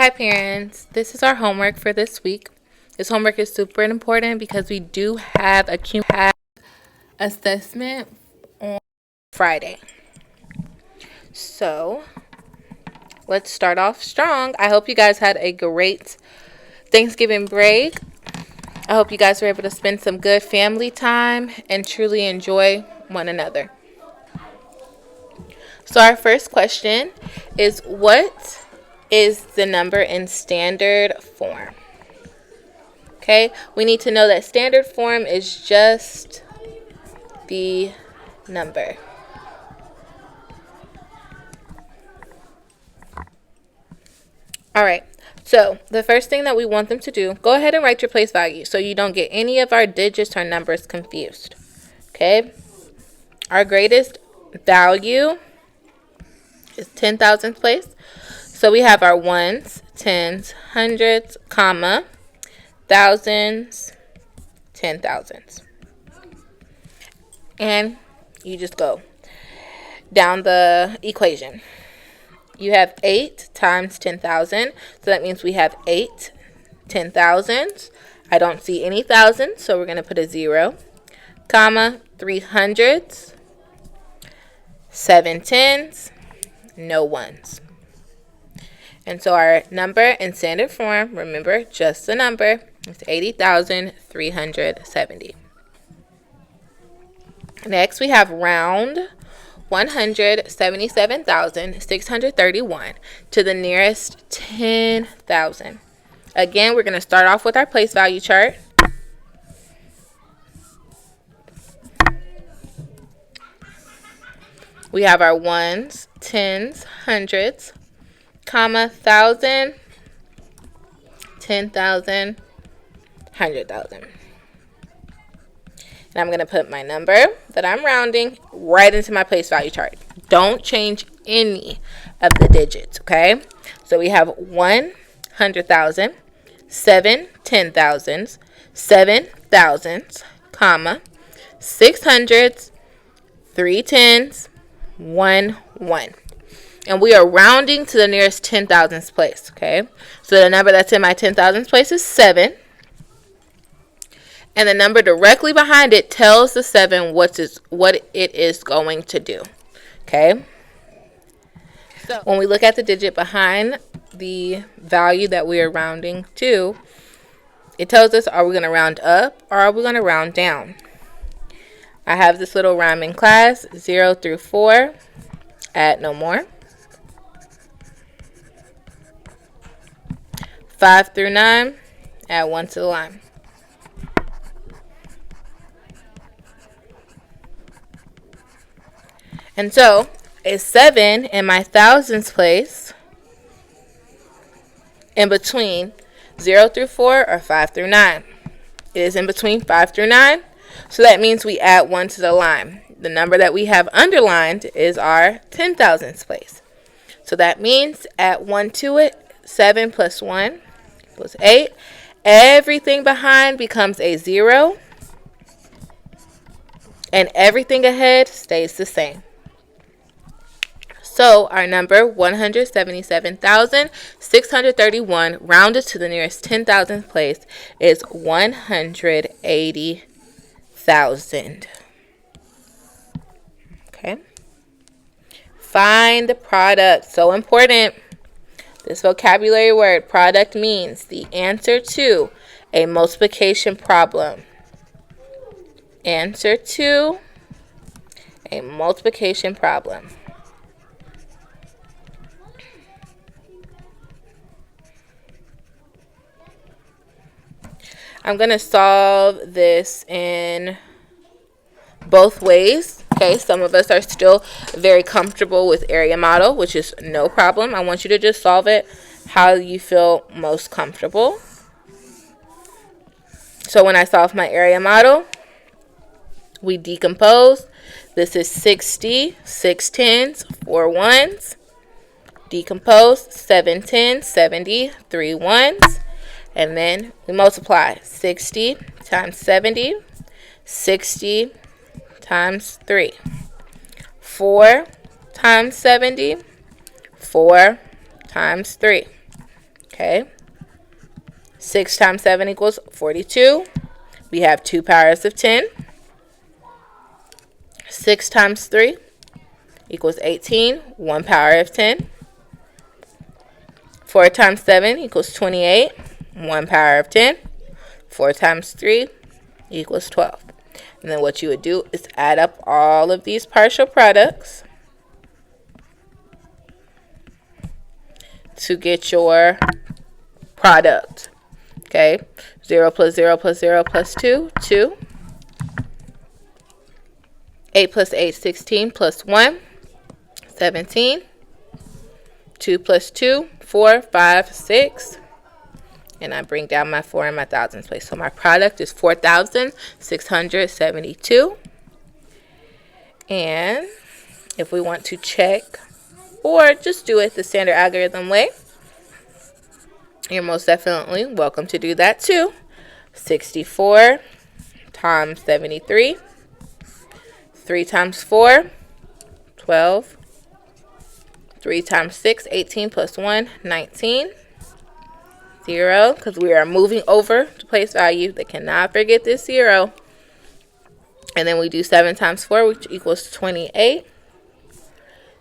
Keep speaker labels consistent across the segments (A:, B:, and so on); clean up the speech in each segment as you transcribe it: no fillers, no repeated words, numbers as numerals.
A: Hi parents, this is our homework for this week. This homework is super important because we do have a cumulative assessment on Friday. So let's start off strong. I hope you guys had a great Thanksgiving break. I hope you guys were able to spend some good family time and truly enjoy one another. So our first question is, what is the number in standard form? Okay, we need to know that standard form is just the number. All right, so the first thing that we want them to do, go ahead and write your place value so you don't get any of our digits or numbers confused. Okay, our greatest value is 10,000th place. So we have our ones, tens, hundreds, comma, thousands, 10,000s. And you just go down the equation. You have 8 times 10,000. So that means we have 8 10,000s. I don't see any thousands, so we're going to put a 0. Comma, 3 hundreds, 7 tens, no ones. And so our number in standard form, remember, just the number, is 80,370. Next, we have round 177,631 to the nearest 10,000. Again, we're going to start off with our place value chart. We have our ones, tens, hundreds, comma, 1,000, 10,000, 100,000. And I'm going to put my number that I'm rounding right into my place value chart. Don't change any of the digits, okay? So we have 100,000, 7 10,000s, 7 thousands, comma, 6 hundreds, 3 tens, 1 1. And we are rounding to the nearest 10,000th place, okay? So the number that's in my 10,000th place is 7. And the number directly behind it tells the 7 what it is going to do, okay? So when we look at the digit behind the value that we are rounding to, it tells us, are we going to round up or are we going to round down? I have this little rhyming class, 0 through 4, add no more. 5 through 9, add 1 to the line. And so, a 7 in my thousands place in between 0 through 4 or 5 through 9. It is in between 5 through 9, so that means we add 1 to the line. The number that we have underlined is our 10,000th place. So that means add 1 to it. 7 plus 1 equals 8. Everything behind becomes a 0, and everything ahead stays the same. So our number 177,631 rounded to the nearest 10,000th place is 180,000. Okay. Find the product. So important. This vocabulary word, product, means the answer to a multiplication problem. Answer to a multiplication problem. I'm going to solve this in both ways. Okay, some of us are still very comfortable with area model, which is no problem. I want you to just solve it how you feel most comfortable. So when I solve my area model, we decompose. This is 60, 6 tens, 4 ones. Decompose, 7 tens, 70, 3 ones. And then we multiply 60 times 70, 60 times 3. 4 times 70, 4 times 3. Okay. 6 times 7 equals 42. We have 2 powers of 10. 6 times 3 equals 18. 1 power of 10. 4 times 7 equals 28. 1 power of 10. 4 times 3 equals 12. And then what you would do is add up all of these partial products to get your product. Okay, 0 plus 0 plus 0 plus 2, 2. 8 plus 8, 16 plus 1, 17. 2 plus 2, 4, 5, 6. And I bring down my 4 in my thousands place. So my product is 4,672. And if we want to check or just do it the standard algorithm way, you're most definitely welcome to do that too. 64 times 73. 3 times 4, 12. 3 times 6, 18 plus 1, 19. 0, because we are moving over to place value. They cannot forget this 0. And then we do 7 times 4, which equals 28.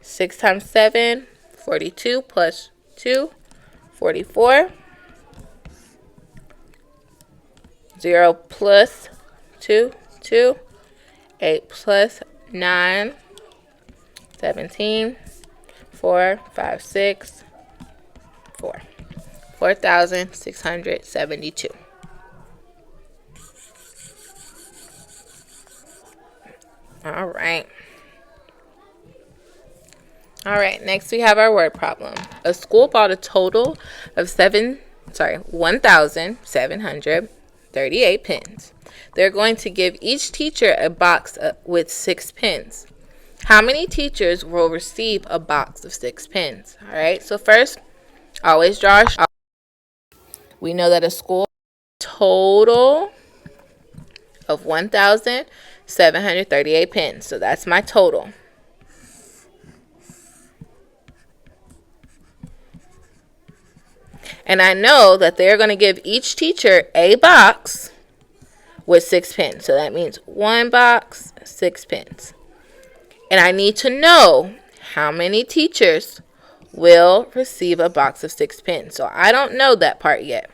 A: 6 times 7, 42 plus 2, 44. 0 plus 2, 2. 8 plus 9, 17. 4, 5, 6, 4. 4,672. All right. All right, next we have our word problem. A school bought a total of 1,738 pens. They're going to give each teacher a box with 6 pens. How many teachers will receive a box of 6 pens? All right, so first, always draw. We know that a school total of 1,738 pens. So that's my total. And I know that they're going to give each teacher a box with 6 pens. So that means 1 box, 6 pens. And I need to know how many teachers will receive a box of 6 pens. So I don't know that part yet.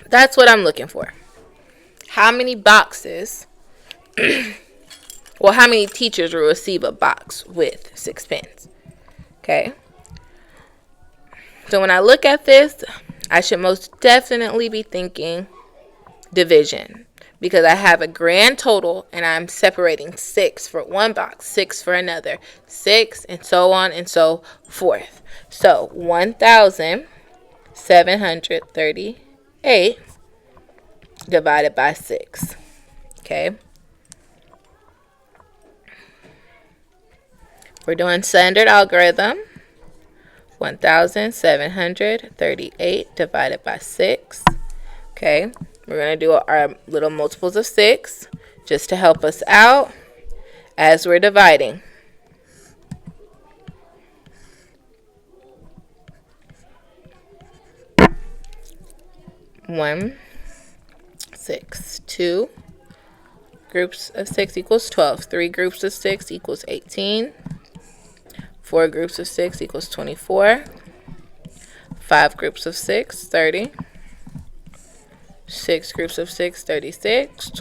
A: That's what I'm looking for. How many boxes, well, how many teachers will receive a box with 6 pens? Okay. So when I look at this, I should most definitely be thinking division. Because I have a grand total and I'm separating 6 for one box, 6 for another, 6, and so on and so forth. So 1,738 divided by 6. Okay. We're doing standard algorithm. 1,738 divided by 6. Okay. We're going to do our little multiples of 6 just to help us out as we're dividing. One, 6, 2 groups of 6 equals 12. 3 groups of 6 equals 18. 4 groups of 6 equals 24. 5 groups of 6, 30. 6 groups of 6, 36.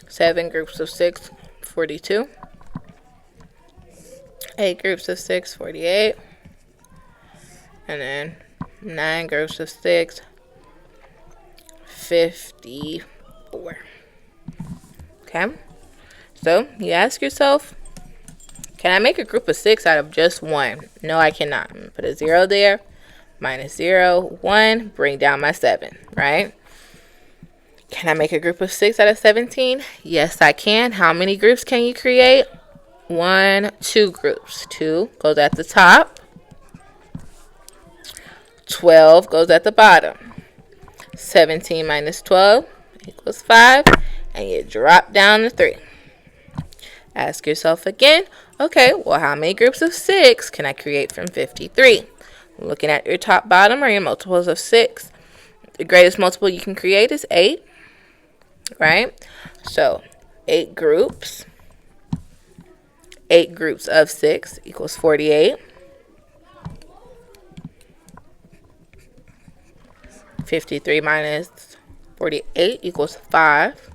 A: 7 groups of 6, 42. 8 groups of 6, 48. And then 9 groups of 6, 54. Okay. So you ask yourself, can I make a group of 6 out of just 1? No, I cannot. Put a 0 there. Minus 0, 1, bring down my 7, right? Can I make a group of 6 out of 17? Yes, I can. How many groups can you create? 1, 2 groups. 2 goes at the top. 12 goes at the bottom. 17 minus 12 equals 5. And you drop down to 3. Ask yourself again, okay, well, how many groups of 6 can I create from 53? Looking at your top, bottom, or your multiples of 6. The greatest multiple you can create is 8, right? So 8 groups. 8 groups of 6 equals 48. 53 minus 48 equals 5.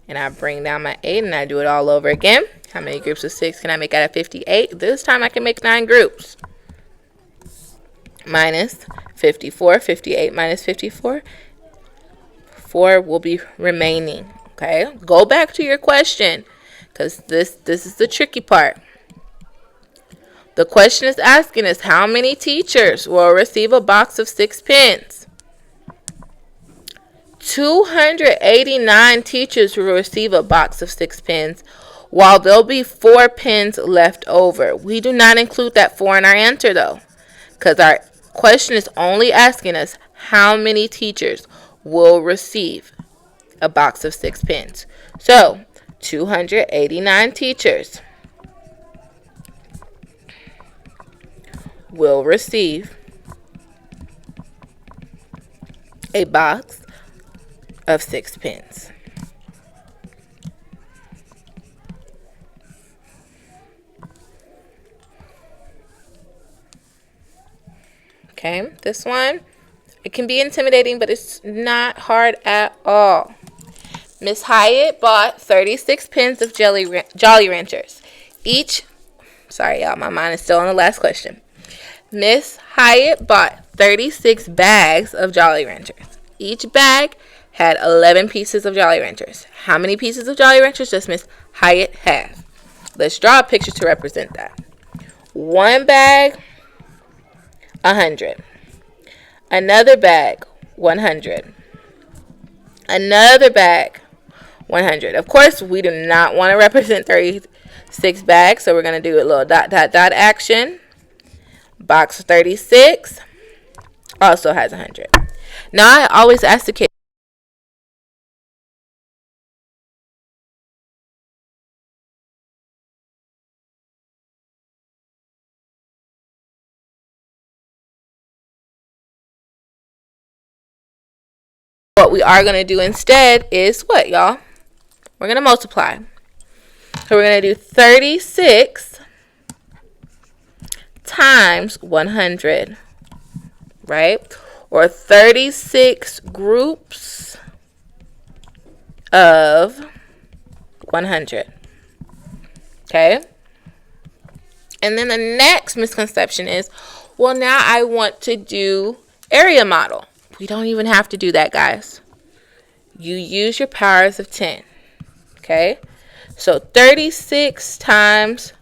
A: And I bring down my 8 and I do it all over again. How many groups of 6 can I make out of 58? This time I can make 9 groups. Minus 54. 58 minus 54. 4 will be remaining. Okay? Go back to your question, because this is the tricky part. The question is asking us how many teachers will receive a box of 6 pens. 289 teachers will receive a box of 6 pens, while there'll be 4 pens left over. We do not include that 4 in our answer, though, because our question is only asking us how many teachers will receive a box of 6 pens. So 289 teachers will receive a box of 6 pens. Okay, this one, it can be intimidating, but it's not hard at all. Miss Hyatt bought 36 pens of Jolly Ranchers. Sorry y'all, my mind is still on the last question. Miss Hyatt bought 36 bags of Jolly Ranchers. Each bag had 11 pieces of Jolly Ranchers. How many pieces of Jolly Ranchers does Miss Hyatt have? Let's draw a picture to represent that. One bag, 100. Another bag, 100. Another bag, 100. Of course, we do not want to represent 36 bags, so we're going to do a little dot, dot, dot action. Box 36 also has 100. Now, I always ask the kids, what we are going to do instead is what, y'all? We're going to multiply. So we're going to do 36 times 100, right? Or 36 groups of 100. Okay? And then the next misconception is, well, now I want to do area model. We don't even have to do that, guys. You use your powers of 10. Okay? So 36 times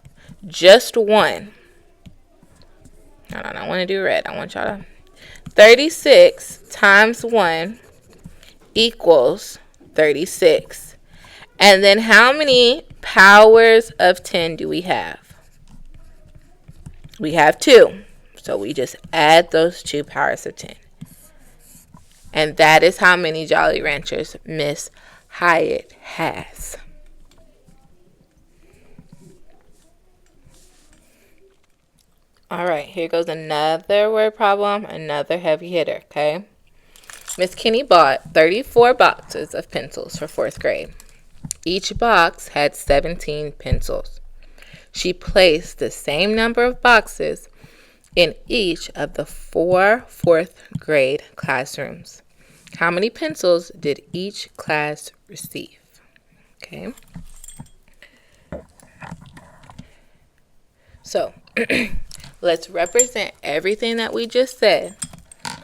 A: just 1. I don't want to do red. I want y'all to. 36 times 1 equals 36. And then how many powers of 10 do we have? We have 2. So we just add those 2 powers of 10. And that is how many Jolly Ranchers Miss Hyatt has. All right, here goes another word problem, another heavy hitter, okay? Miss Kenny bought 34 boxes of pencils for 4th grade. Each box had 17 pencils. She placed the same number of boxes in each of the 4 4th grade classrooms. How many pencils did each class receive? Okay. So, let's represent everything that we just said.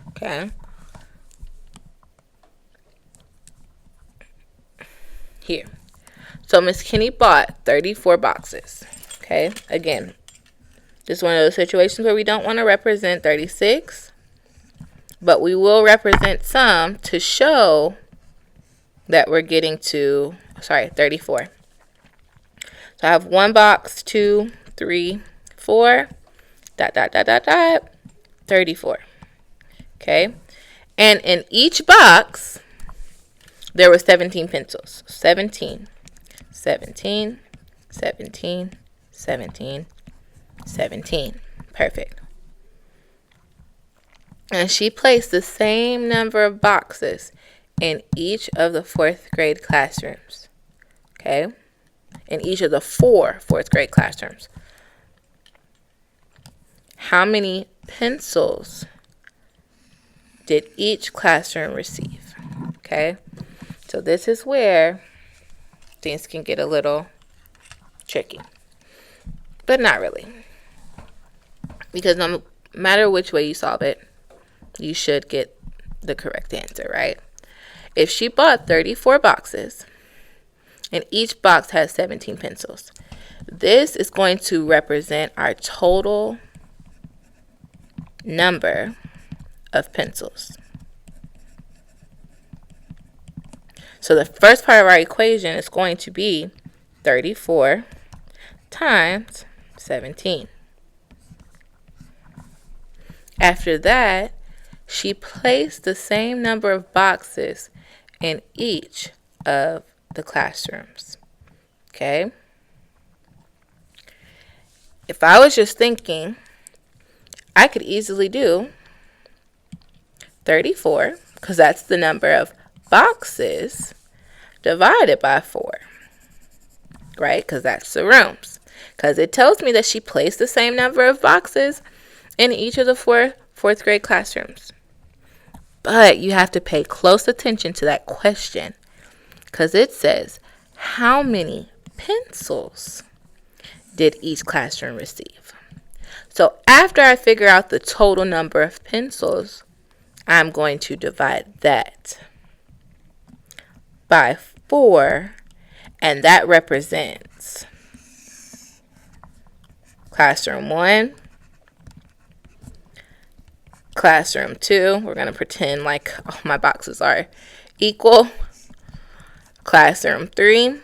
A: Okay. Here. So Miss Kenny bought 34 boxes. Okay. Again, this is one of those situations where we don't want to represent 36, but we will represent some to show that we're getting to, 34. So I have 1 box, 2, 3, 4, ... 34. Okay. And in each box, there were 17 pencils. 17, 17, 17, 17, 17. Perfect. And she placed the same number of boxes in each of the 4th grade classrooms. Okay? In each of the 4 4th grade classrooms. How many pencils did each classroom receive? Okay? So this is where things can get a little tricky. But not really. Because no matter which way you solve it, you should get the correct answer, right? If she bought 34 boxes and each box has 17 pencils, this is going to represent our total number of pencils. So the first part of our equation is going to be 34 times 17. After that, she placed the same number of boxes in each of the classrooms. Okay? If I was just thinking, I could easily do 34, because that's the number of boxes, divided by 4. Right? Because that's the rooms. Because it tells me that she placed the same number of boxes in each of the 4th grade classrooms. But you have to pay close attention to that question, because it says, how many pencils did each classroom receive? So after I figure out the total number of pencils, I'm going to divide that by 4, and that represents classroom 1, classroom 2, we're going to pretend like all my boxes are equal, classroom 3,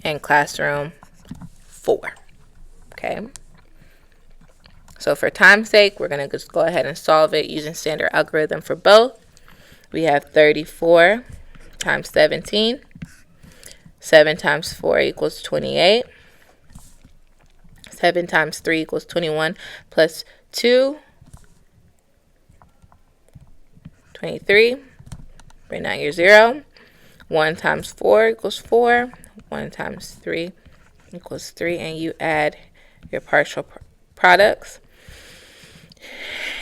A: and classroom 4. Okay? So for time's sake, we're going to just go ahead and solve it using standard algorithm for both. We have 34 times 17. 7 times 4 equals 28. 7 times 3 equals 21 plus 2, 23. Bring down your 0. 1 times 4 equals 4. 1 times 3 equals 3. And you add your partial products.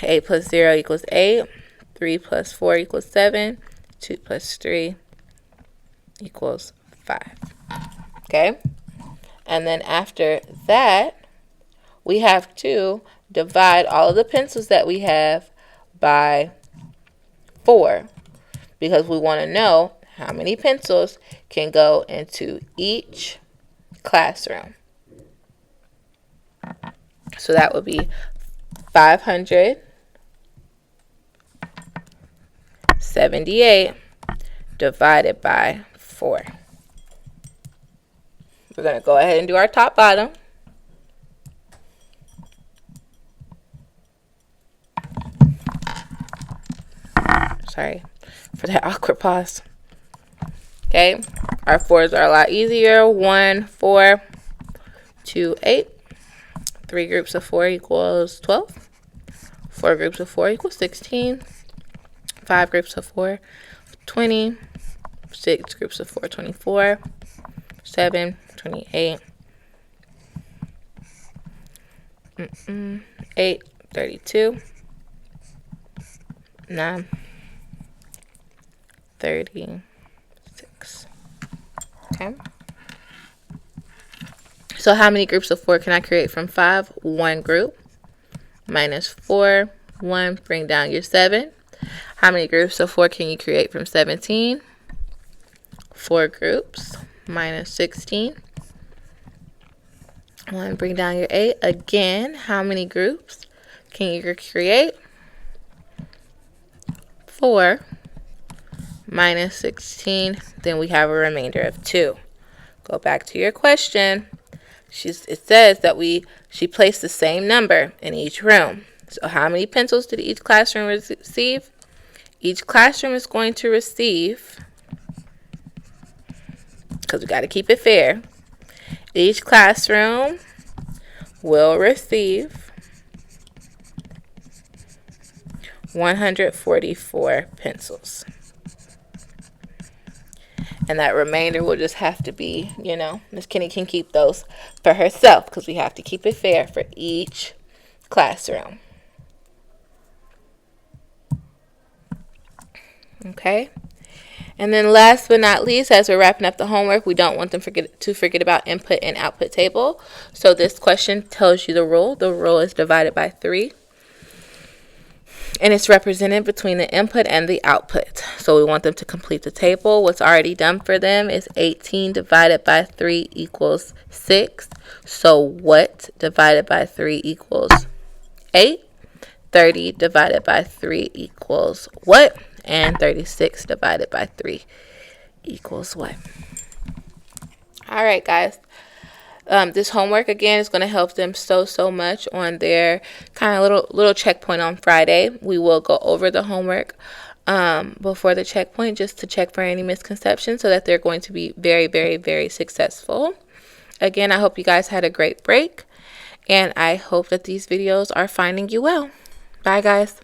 A: 8 plus 0 equals 8. 3 plus 4 equals 7. 2 plus 3 equals 5. Okay? And then after that, we have to divide all of the pencils that we have by 4, because we want to know how many pencils can go into each classroom. So that would be 578 divided by 4. We're going to go ahead and do our top bottom. Sorry for that awkward pause. Okay, our 4s are a lot easier. 1, 4, 2, 8. 3 groups of 4 equals 12. 4 groups of 4 equals 16. 5 groups of 4, 20. 6 groups of 4, 24. 7, 28. 8, 32. 9, 36. Okay. So how many groups of 4 can I create from 5? 1 group. Minus 4, 1. Bring down your 7. How many groups of 4 can you create from 17? 4 groups. Minus 16. 1. Bring down your 8. Again, how many groups can you create? 4 minus 16, then we have a remainder of 2. Go back to your question. It says that she placed the same number in each room. So how many pencils did each classroom receive? Each classroom is going to receive, because we got to keep it fair, each classroom will receive 144 pencils. And that remainder will just have to be, you know, Miss Kenny can keep those for herself because we have to keep it fair for each classroom. Okay. And then last but not least, as we're wrapping up the homework, we don't want them to forget about input and output table. So this question tells you the rule. The rule is divided by 3. And it's represented between the input and the output. So we want them to complete the table. What's already done for them is 18 divided by 3 equals 6. So what divided by 3 equals 8? 30 divided by 3 equals what? And 36 divided by 3 equals what? All right, guys. This homework, again, is going to help them so much on their kind of little checkpoint on Friday. We will go over the homework before the checkpoint just to check for any misconceptions so that they're going to be very, very, very successful. Again, I hope you guys had a great break, and I hope that these videos are finding you well. Bye, guys.